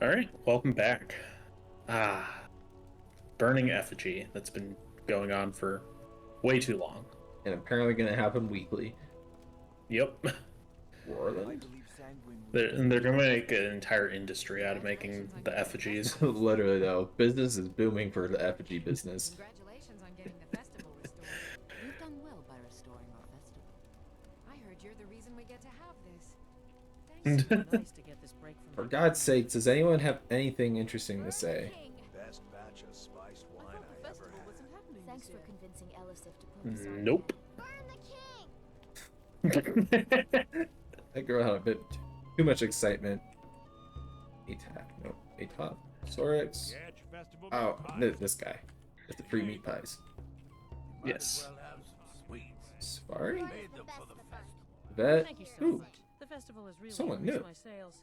All right, welcome back. Ah, burning effigy that's been going on for way too long. And apparently going to happen weekly. Yep. Roarland? They're going to make an entire industry out of making the effigies. Literally, though, business is booming for the effigy business. Congratulations on getting the festival restored. You've done well by restoring our festival. I heard you're the reason we get to have this. Thanks. Nice to get this break from For my God's family. sake, does anyone have anything interesting to say? Best batch of spiced wine I ever had. Thanks for convincing Elisif to put us on. Nope. Burn the king! That girl had a bit too much excitement. ATAC, no, ATOP, Sorex. Oh, this guy. With the free meat pies. Yes. Safari? Made them for the Vet? Thank you so Ooh, much. The festival has really Someone increased new. my sales.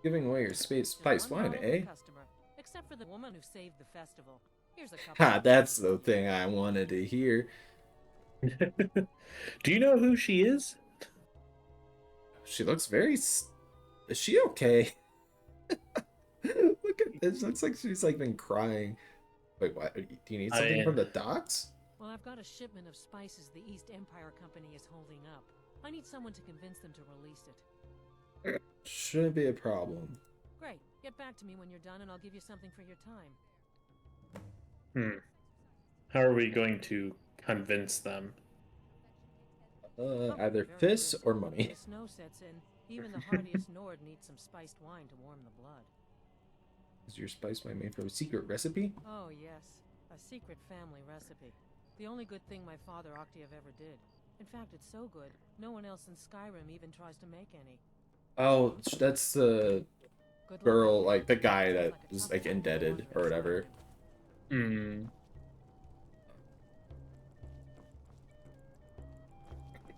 giving away your space spice One wine, bottle eh? per customer, except for the woman who saved the festival. Here's a couple. Ha, that's the thing I wanted to hear. Do you know who she is? She looks very... Is she okay? Look at this. Looks like she's like been crying. Wait, what? Do you need something from the docks? Well, I've got a shipment of spices the East Empire Company is holding up. I need someone to convince them to release it. Shouldn't be a problem. Great. Get back to me when you're done and I'll give you something for your time. How are we going to convince them? Either Very fists brisk. or money. The snow sets in. Even the hardiest Nord needs some spiced wine to warm the blood. Is your spice wine made from a secret recipe? Oh, yes. A secret family recipe. The only good thing my father Octave ever did. In fact, it's so good, no one else in Skyrim even tries to make any. Oh, that's the Good luck. girl, like the guy that was like indebted or whatever. Hmm.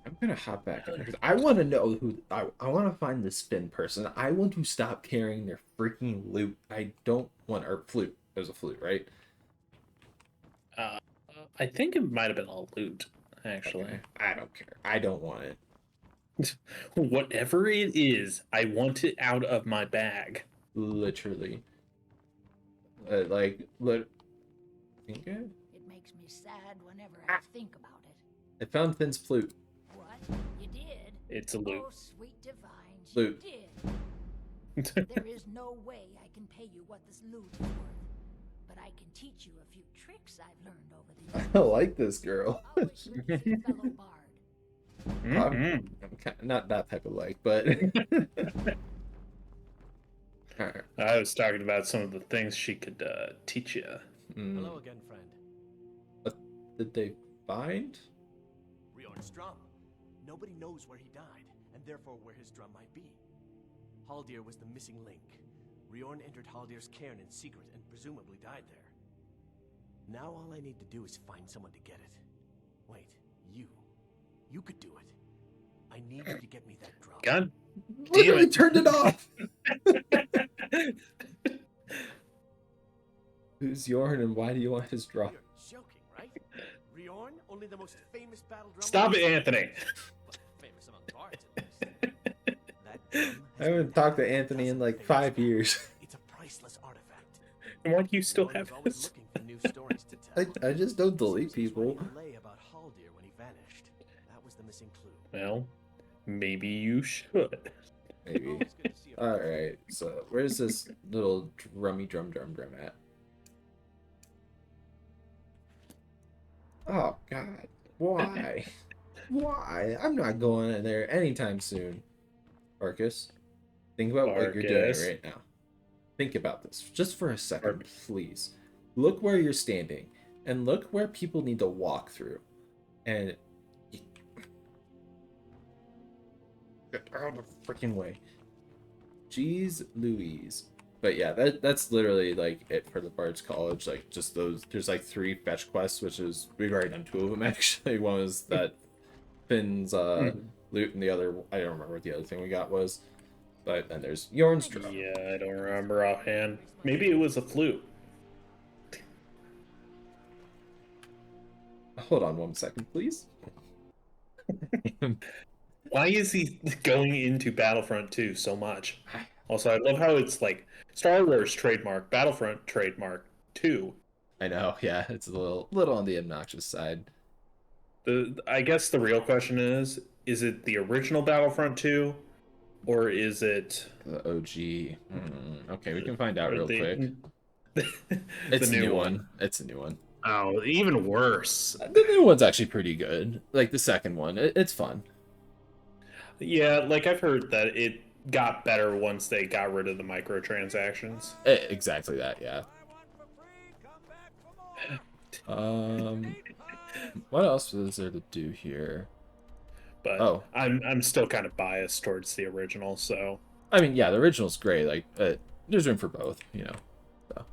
I'm gonna hop back in because I want to know who I want to find this Finn person. I want to stop carrying their freaking loot. I don't want our flute. It was a flute, right? I think it might have been a loot, actually. Okay. I don't care. I don't want it. Whatever it is, I want it out of my bag. Literally. Like, look. Okay. It makes me sad whenever I think about it. I found Finn's flute. What? You did? It's a loot. Oh, sweet divines, Loot. you did. There is no way I can pay you what this loot is worth. But I can teach you a few tricks I've learned over the years. I like this girl. Oh, a sweet fellow bard. Mhm. I'm not that type of like, but. Alright. I was talking about some of the things she could teach you. Hello again, friend. What did they find? Riorn's drum. Nobody knows where he died, and therefore where his drum might be. Haldir was the missing link. Riorn entered Haldir's cairn in secret and presumably died there. Now all I need to do is find someone to get it. Wait, you. You could do it. I need you to get me that drum. God damn Literally it. turned it off. Who's Yorn and why do you want his drum? You're joking, right? Riorn, only the most famous battle drum. Stop it, Anthony. Famous among bards, at least. That drum I has haven't been talked to held in Anthony in dozens like of 5 famous years. battles. It's a priceless artifact. And why do you still Riorn have was always this? looking for new stories to tell. I just don't delete Seems he was people. writing a lay about Haldir when he vanished. That was the missing clue. Well, maybe you should. Maybe. Always good to see a Alright, so where's this little drummy drum at? Oh god. Why? Why? I'm not going in there anytime soon. Arcus, think about what you're doing Arcus. right now. Think about this just for a second, please. Look where you're standing and look where people need to walk through. And get out of the freaking way. Jeez Louise. But yeah, that's literally like it for the Bard's College. Like just those there's like 3 fetch quests, which is we've already done 2 of them actually. One was that Finn's loot and the other I don't remember what the other thing we got was. But then there's Yorn's drum. Yeah, I don't remember offhand. Maybe it was a flute. Hold on 1 second, please. Why is he going into Battlefront 2 so much? Also, I love how it's like Star Wars trademark, Battlefront trademark 2. I know, yeah, it's a little on the obnoxious side. I guess the real question is it the original Battlefront 2 or is it The OG. Okay, we can find out or real quick. the It's a new new one? one. It's a new one. Oh, even worse. The new one's actually pretty good. Like the second one, it's fun. Yeah, like I've heard that it got better once they got rid of the microtransactions. Exactly that, yeah. Um, what else is there to do here? But Oh, I'm still kind of biased towards the original, so I mean, yeah, the original's great. Like, there's room for both, you know. So.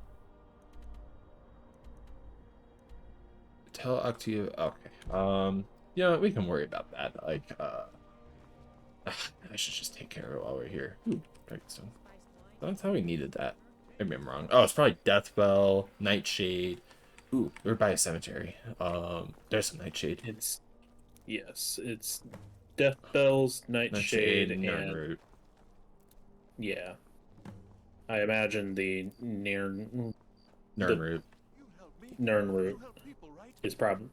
Tell Octavia. Okay. Yeah, we can worry about that. Like, I should just take care of it while we're here. Ooh, Dragstone. That's how we needed that. Maybe I'm wrong. Oh, it's probably Deathbell, Nightshade. Ooh, we're by a cemetery. There's some Nightshade. It's Death Bells, Nightshade, and Nirnroot. yeah. I imagine the Nirnroot. Nirnroot is probably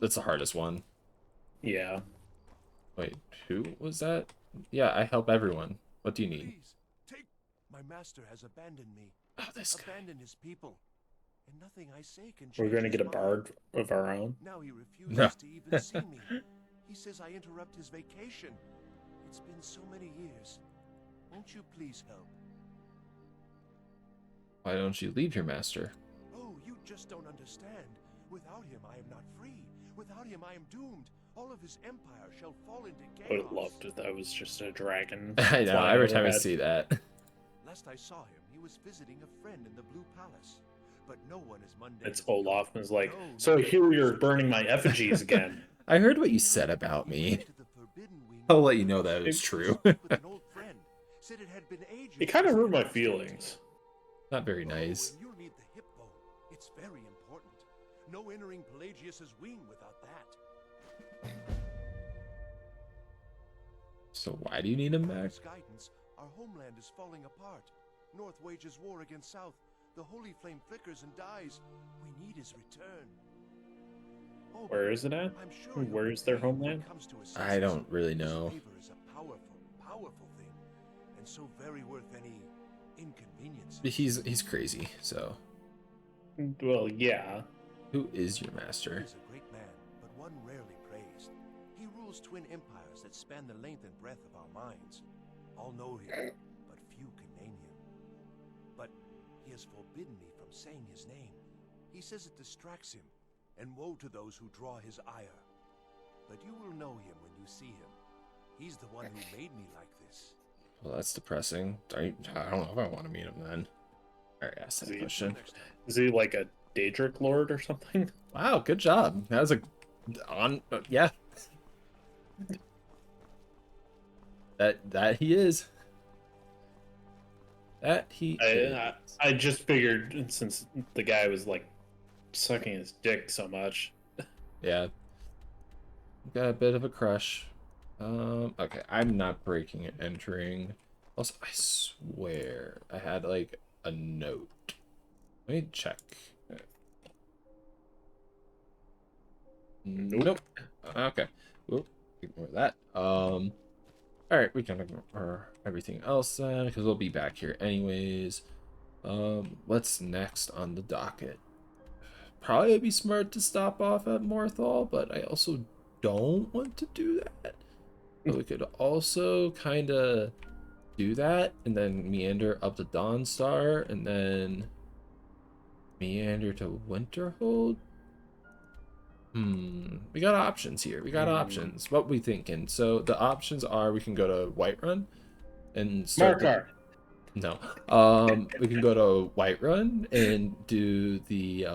That's the hardest one. yeah. Wait, who was that? Yeah, I help everyone. What do you need? Please, take. My master has abandoned me. Oh, this guy. Abandoned his people. And nothing I say can change We're gonna his get a mind. bard of our own. Now he refuses No. to even see me. He says I interrupt his vacation. It's been so many years. Won't you please help? Why don't you leave your master? Oh, you just don't understand. Without him, I am not free. Without him, I am doomed. All of his empire shall fall into I chaos. would have loved if that was just a dragon. I know, flying every time I overhead. see that. Last I saw him, he was visiting a friend in the Blue Palace. But no one is mundane. It's as you. Olaf and is like, No, so not here you're even burning my such effigies again. I heard what you said about He me. went to the forbidden wing I'll let you know that and it's true. spoke with an old friend. Said it had been ages It kind of since hurt they my last feelings. Not very Oh, nice. and you'll need the hip bone. It's very important. No entering Pelagius's wing without that. So why do you need him Under back? his guidance, our homeland is falling apart. North wages war against South. The holy flame flickers and dies. We need his return. Oh, Where is it at? I'm sure you'll Where is repay their him when homeland? it comes to his I senses. don't really His know. favor is a powerful, powerful thing, and so very worth any inconvenience. He's crazy, so. Well, yeah. Who is your He master? is a great man, but one rarely praised. He rules twin empires that span the length and breadth of our minds. All know him, but few can name him. But he has forbidden me from saying his name. He says it distracts him, and woe to those who draw his ire. But you will know him when you see him. He's the one who made me like this. Well, that's depressing. I don't know if I want to meet him then. Alright, ask that See. question. Is he like a Daedric Lord or something? Wow, good job. That was a yeah. That he is. That he is. I just figured since the guy was like sucking his dick so much. Yeah. Got a bit of a crush. Okay, I'm not breaking and entering. Also, I swear I had like a note. Let me check. Nope. Okay. Whoop. Ignore that. Alright, we can ignore everything else then, because we'll be back here anyways. What's next on the docket? Probably it'd be smart to stop off at Morthal, but I also don't want to do that. But we could also kind of do that and then meander up to Dawnstar and then meander to Winterhold. We got options here. We got options. What we thinking? So the options are we can go to Whiterun and start. Markar. No. We can go to Whiterun and do the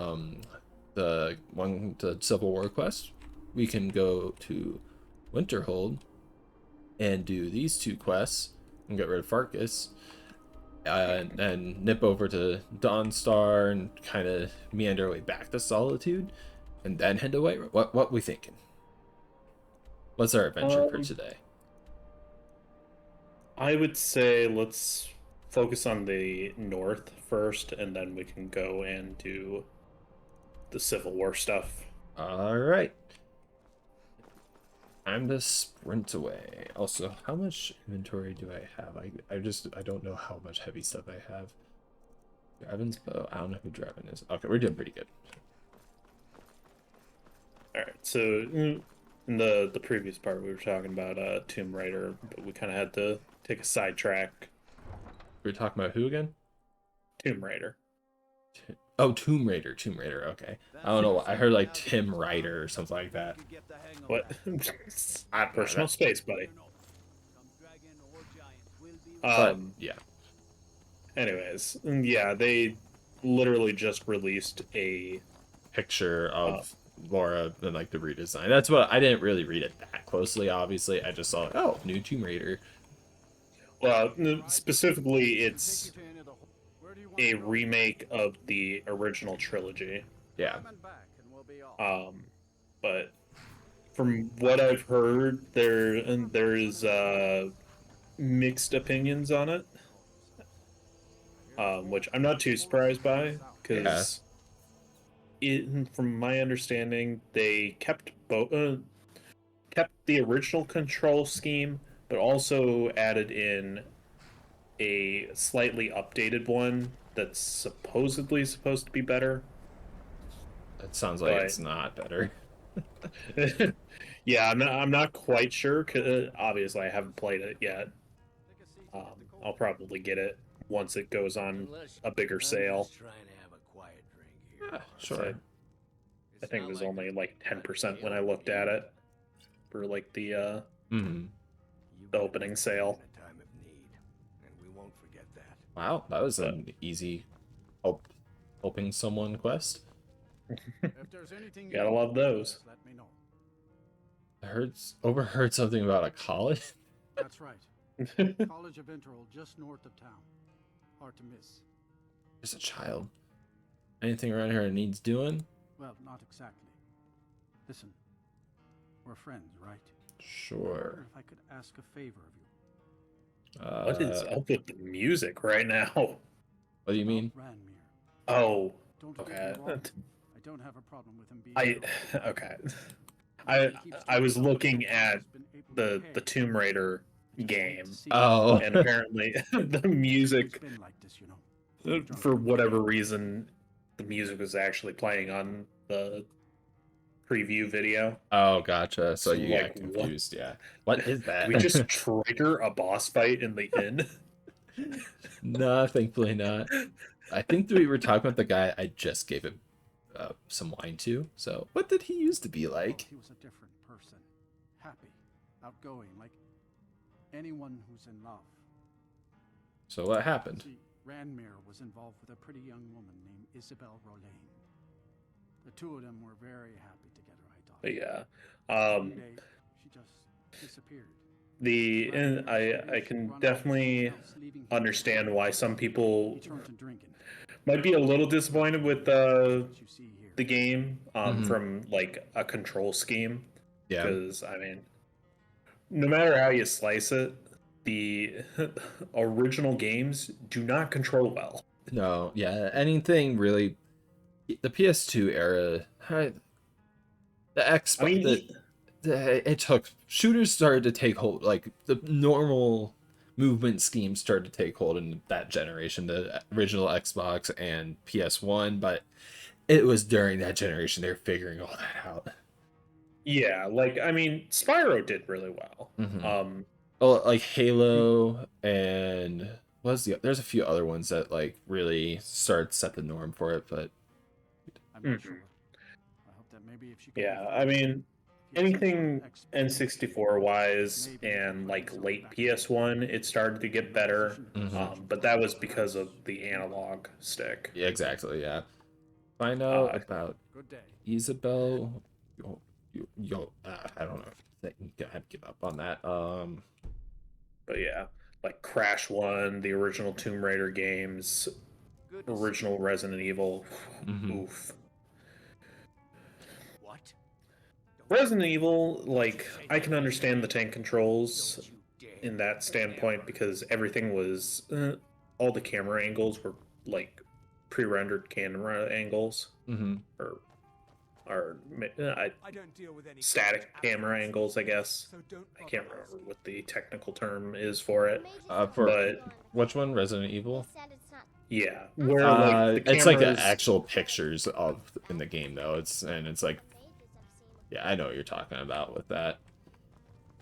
Civil War quest. We can go to Winterhold and do these two quests and get rid of Farkas. And nip over to Dawnstar and kind of meander our way back to Solitude, and then head to Whiterun. What we thinking? What's our adventure for today? I would say let's focus on the north first, and then we can go and do the Civil War stuff. All right. Time to sprint away. Also, how much inventory do I have? I don't know how much heavy stuff I have. Draven's bow. I don't know who Draven is. Okay, we're doing pretty good. All right, so in the previous part we were talking about Tomb Raider, but we kind of had to take a sidetrack. We're talking about who again? Tomb Raider. Oh, Tomb Raider. Tomb Raider. Okay. I don't know. I heard like Tim Ryder or something like that. What? Personal space, buddy. But yeah. Anyways, yeah, they literally just released a Picture of Laura and like the redesign. That's what I didn't really read it that closely. Obviously, I just saw new Tomb Raider. well, specifically, it's a remake of the original trilogy. Yeah. But from what I've heard, there's mixed opinions on it, which I'm not too surprised by, because from my understanding, they kept kept the original control scheme, but also added in a slightly updated one that's supposedly supposed to be better. That sounds like it's not better. Yeah, I'm not quite sure, 'cause obviously I haven't played it yet. I'll probably get it once it goes on a bigger sale. Yeah, sure. I think it was only like 10% when I looked at it for like the opening sale. Wow, that was an easy helping someone quest. Gotta love those. I overheard something about a college. That's right. College of Interval, just north of town. Hard to miss. There's a child. Anything around here that needs doing? Well, not exactly. Listen, we're friends, right? I Sure. wonder if I could ask a favor of you. What is up with the music right now? What do you mean? Ranmir. Oh, Don't get okay. me wrong. I don't have a problem with him being. Okay. I was looking at the Tomb Raider game, Oh. and apparently the music, It's been like this, you know. for whatever reason, the music was actually playing on the preview video. Oh, gotcha. So So, you like, got confused. Yeah. What is that? Did we just trigger a boss fight in the inn? No, thankfully not. I think we were talking about the guy I just gave him some wine to. So, what did he used to be like? He was a different person. Happy, outgoing, like anyone who's in love. So, what happened? See, Ranmir was involved with a pretty young woman named Isabel Rollane. The two of them were very happy together, I thought. But yeah. One day, she just disappeared. And I can definitely understand why some people He turned to drinking. might be a little disappointed with What you see here. the game from like a control scheme. Yeah. Because I mean, no matter how you slice it, the original games do not control well. No, yeah, anything really. The PS2 era, the Xbox, I mean, it took shooters started to take hold, like the normal movement scheme started to take hold in that generation, the original Xbox and PS1, but it was during that generation they're figuring all that out. yeah, like I mean, Spyro did really well. Well, like Halo and there's a few other ones that like really set the norm for it, but I'm not sure. I hope that maybe if she could Yeah, be I mean, if you have anything some N64 wise and like late PS1, it started to get better. But that was because of the analog stick. yeah, exactly, yeah. Find out about Good day. Isabel. I don't know. I'd give up on that. But yeah, like Crash 1, the original Tomb Raider games, original Resident Evil. Oof. What? Resident Evil, like, I can understand the tank controls in that standpoint because everything was all the camera angles were like pre-rendered camera angles, or I don't deal with any static such camera accidents, angles, I guess. so don't I can't bother remember asking. what the technical term is for it. For which one? Resident Evil? Yeah, where like the it's like the cameras, actual pictures of in the game though. It's like, yeah, I know what you're talking about with that.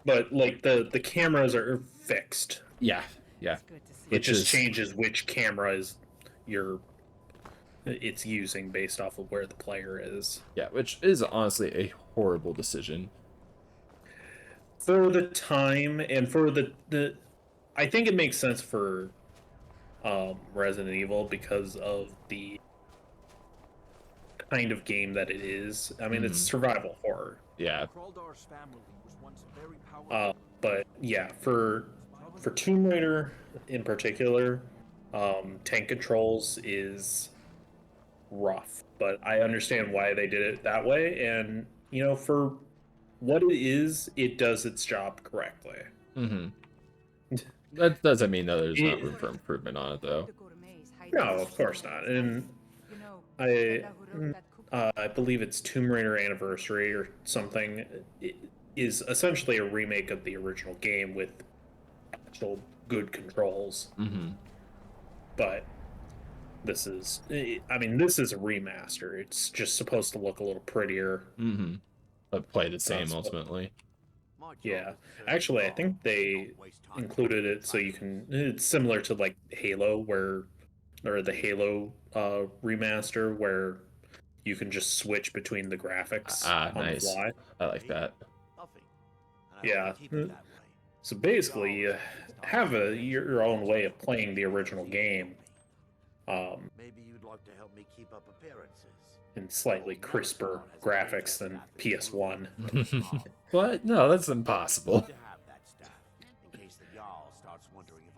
but like the cameras are fixed. Yeah, yeah. It's good to see. It Which just is changes which camera is it's using based off of where the player is. yeah, which is honestly a horrible decision. For the time and for the I think it makes sense for Resident Evil because of the kind of game that it is. I mean, it's survival horror. Yeah. Kraldar's family was once very powerful. But yeah, for Tomb Raider in particular, tank controls is rough. But I understand why they did it that way, and you know, for what it is, it does its job correctly. That doesn't mean that there's not room for improvement on it though. No, of course not. And I believe it's Tomb Raider Anniversary or something. It is essentially a remake of the original game with actual good controls. But this is, I mean, this is a remaster. It's just supposed to look a little prettier. But play the same ultimately. Yeah, actually, I think they included it so you can. It's similar to like Halo, or the Halo remaster, where you can just switch between the graphics on nice. the fly. I like that. Yeah. So basically, you have your own way of playing the original game. Maybe you'd like to help me keep up appearances. In slightly crisper graphics than PS1. But no, that's impossible.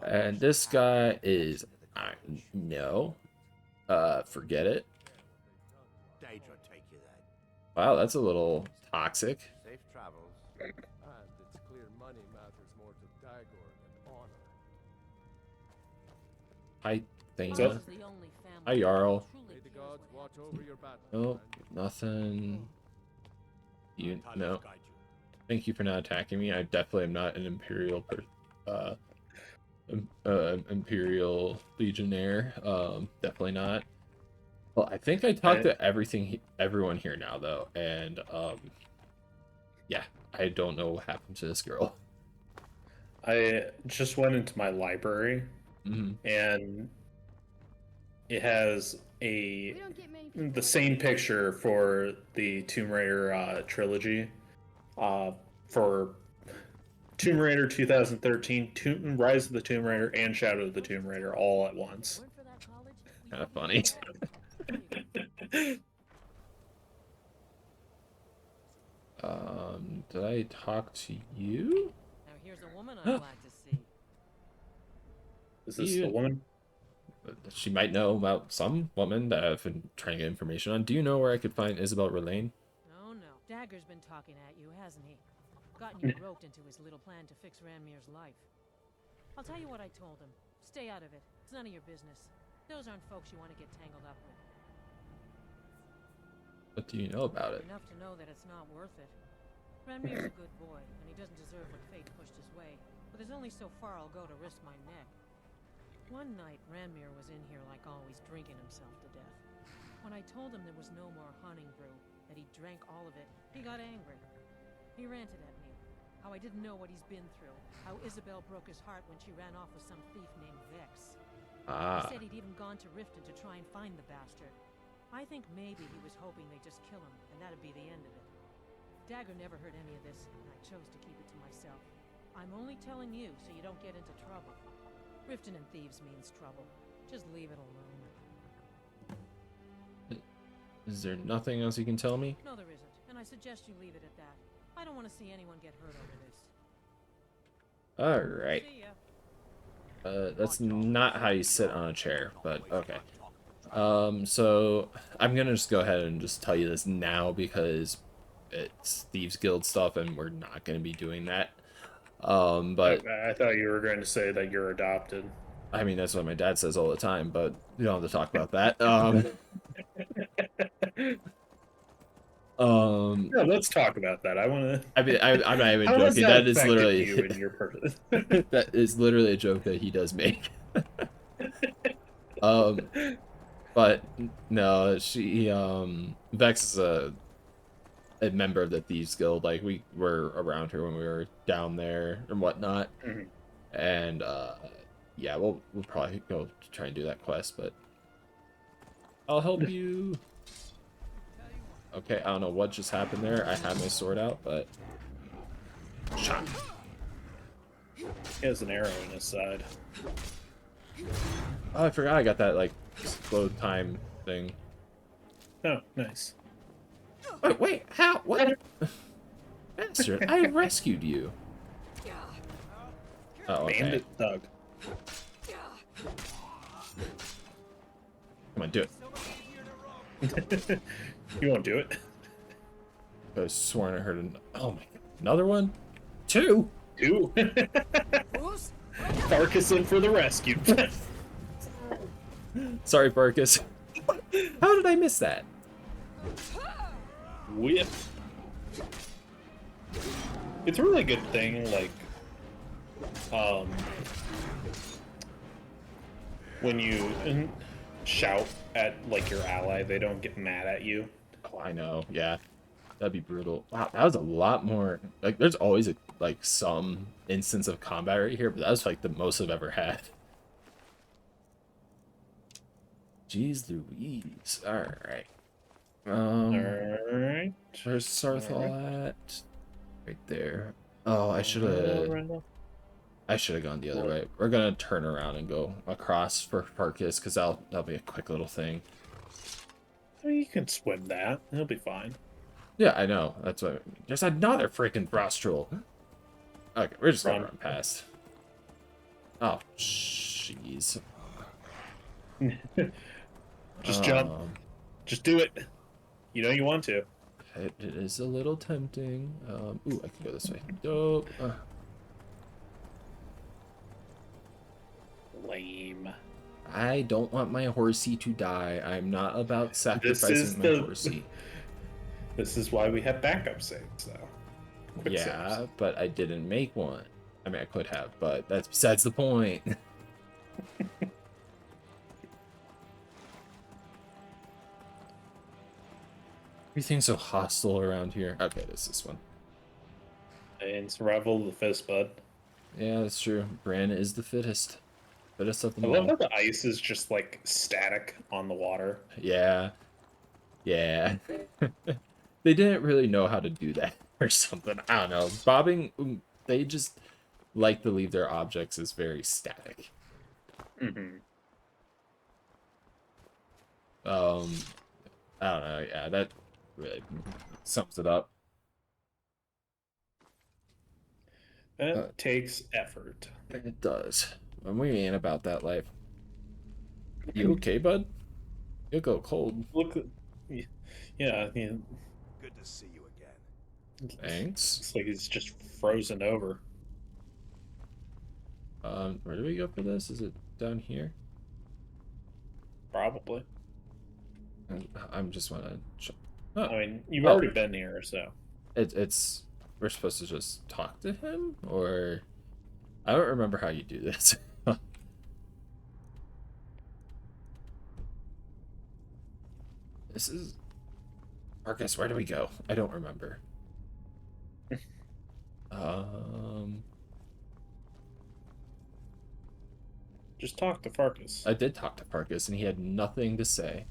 And this guy is no. Forget it. Wow, that's a little toxic. Safe travels. And it's clear money matters more to Dagor than honor. Hi, Thana. This is the only family Hi, Jarl. that truly May the cares gods what watch happens. over your battle. Nope, nothing. You no. Thank you for not attacking me. I definitely am not an Imperial Legionnaire. Definitely not. Well, I think I talked to everyone here now though, and yeah, I don't know what happened to this girl. I just went into my library, and it has the same picture for the Tomb Raider trilogy. For Tomb Raider 2013, Rise of the Tomb Raider, and Shadow of the Tomb Raider all at once. Kind of funny. Did I talk to you? Now here's a woman I'm glad to see. Is this the woman? She might know about some woman that I've been trying to get information on. Do you know where I could find Isabel Relaine? Oh no, Dagger's been talking at you, hasn't he? Gotten you roped into his little plan to fix Ranmir's life. I'll tell you what I told him. Stay out of it. It's none of your business. Those aren't folks you want to get tangled up with. What do you know about it? Enough to know that it's not worth it. Ranmir's a good boy, and he doesn't deserve what fate pushed his way. But there's only so far I'll go to risk my neck. One night, Ranmir was in here like always, drinking himself to death. When I told him there was no more hunting brew, that he drank all of it, he got angry. He ranted at me, how I didn't know what he's been through, how Isabel broke his heart when she ran off with some thief named Vex. He said he'd even gone to Riften to try and find the bastard. I think maybe he was hoping they'd just kill him, and that'd be the end of it. Dagger never heard any of this, and I chose to keep it to myself. I'm only telling you so you don't get into trouble. Riften and thieves means trouble. Just leave it alone. Is there nothing else you can tell me? No, there isn't, and I suggest you leave it at that. I don't want to see anyone get hurt over this. Alright. See ya. That's not how you sit on a chair, but okay. So I'm gonna just go ahead and just tell you this now because it's Thieves Guild stuff and we're not gonna be doing that. But I thought you were going to say that you're adopted. I mean, that's what my dad says all the time, but you don't have to talk about that. No, let's talk about that. I want to. I mean, I'm not even How has joking. that That is affected literally you and your person? that is literally a joke that he does make. um, but no, Vex is a member of the Thieves Guild. Like, we were around here when we were down there and whatnot. Mhm. And yeah, we'll probably go try and do that quest, but I'll help you. Okay, I don't know what just happened there. I had my sword out, but shot. He has an arrow in his side. Oh, I forgot I got that like slow time thing. Oh, nice. Wait, how? What? Bastard, I rescued you. Oh, okay. Bandit Thug. Come on, do it. You won't do it. I was sworn I heard oh my god, another one? Two? Two. Farkas in for the rescue. Sorry, Farkas. How did I miss that? Whip. It's a really good thing, like, when you shout at, like, your ally, they don't get mad at you. Oh, I know. Yeah, that'd be brutal. Wow, that was a lot more. Like, there's always like some instance of combat right here, but that was like the most I've ever had. Jeez Louise. All right. Alright. Where's Sarthal at? Right there. Oh, I should have gone the other way. We're gonna turn around and go across for Farkas, because that'll be a quick little thing. I mean, you can swim that. It'll be fine. Yeah, I know. That's what. There's another freaking frost troll. Okay, we're just gonna run past. Oh, jeez. Just jump. Just do it. You know you want to. It is a little tempting. Ooh, I can go this way. Dope. Lame. I don't want my horsey to die. I'm not about sacrificing my horsey. This is why we have backup saves, though. Quick Yeah, saves. but I didn't make one. I mean, I could have, but that's besides the point. Everything's so hostile around here. Okay, this one. And survival of the fittest, bud. Yeah, that's true. Bran is the fittest. Fittest of them I all. love how the ice is just, like, static on the water. Yeah. Yeah. They didn't really know how to do that or something. I don't know. Bobbing, they just like to leave their objects as very static. Mm-hmm. I don't know. Yeah, that really sums it up. That takes effort. It does. And we ain't about that life. You okay, bud? You'll go cold. Look, yeah, Good to see you again. Thanks. Looks like he's just frozen over. Where do we go for this? Is it down here? Probably. I'm just wanna. I mean, you've already been here, so. It's we're supposed to just talk to him, or I don't remember how you do this. This is Marcus. Where do we go? I don't remember. Just talk to Farkas. I did talk to Farkas, and he had nothing to say.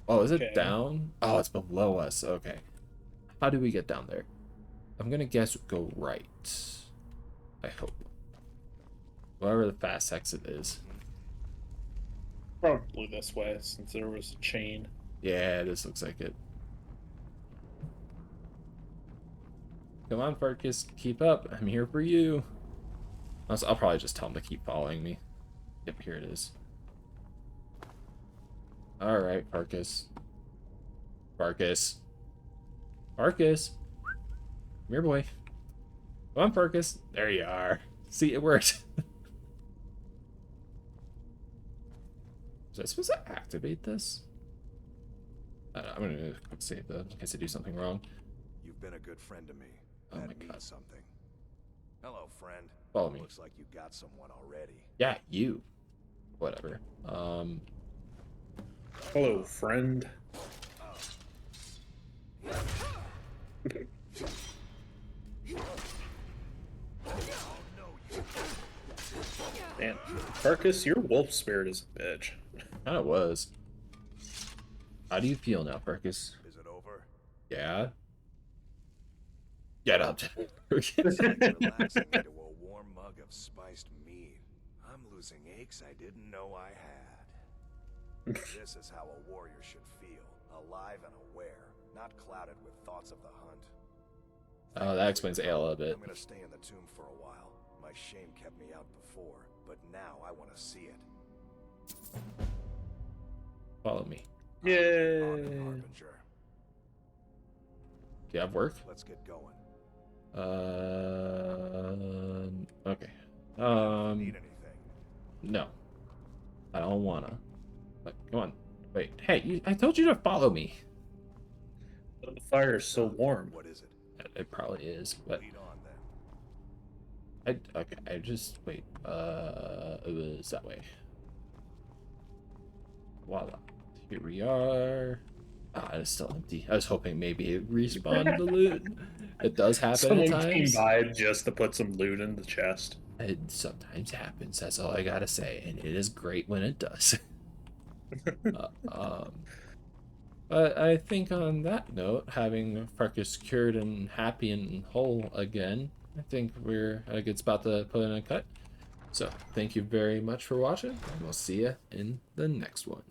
Oh, is it down? Oh, it's below us. Okay. How do we get down there? I'm gonna guess go right. I hope. Whatever the fast exit is. Probably this way, since there was a chain. Yeah, this looks like it. Come on, Farkas. Keep up. I'm here for you. I'll probably just tell him to keep following me. Yep, here it is. Alright, Farkas. Farkas. Farkas. Come here, boy. Come on, Farkas. There you are. See, it worked. Was I supposed to activate this? I'm gonna quick save though, in case I do something wrong. You've been a good friend to me. Oh That my means God. something. Hello, friend. Follow me. Looks like you got someone already. Yeah, you. Whatever. Hello, friend. Man, Farkas, your wolf spirit is a bitch. Kinda was. How do you feel now, Farkas? Is it over? Yeah? Get up. Relaxing into a warm mug of spiced mead. I'm losing aches I didn't know I had. This is how a warrior should feel. Alive and aware, not clouded with thoughts of the hunt. Oh, that explains Ale a bit. I'm gonna stay in the tomb for a while. My shame kept me out before, but now I want to see it. Follow me. Yay! Harbinger. Do you have work? Let's get going. Okay. Need anything? No. I don't wanna. But come on. Wait. Hey, I told you to follow me. The fire is so warm. What is it? It probably is, but Lead on then. I just wait. It was that way. Voila. Here we are. Ah, it's still empty. I was hoping maybe it respawned the loot. It does happen Someone at came times. by just to put some loot in the chest. It sometimes happens. That's all I gotta say, and it is great when it does. But I think on that note, having Farkas cured and happy and whole again, I think we're at a good spot to put in a cut. So thank you very much for watching, and we'll see you in the next one.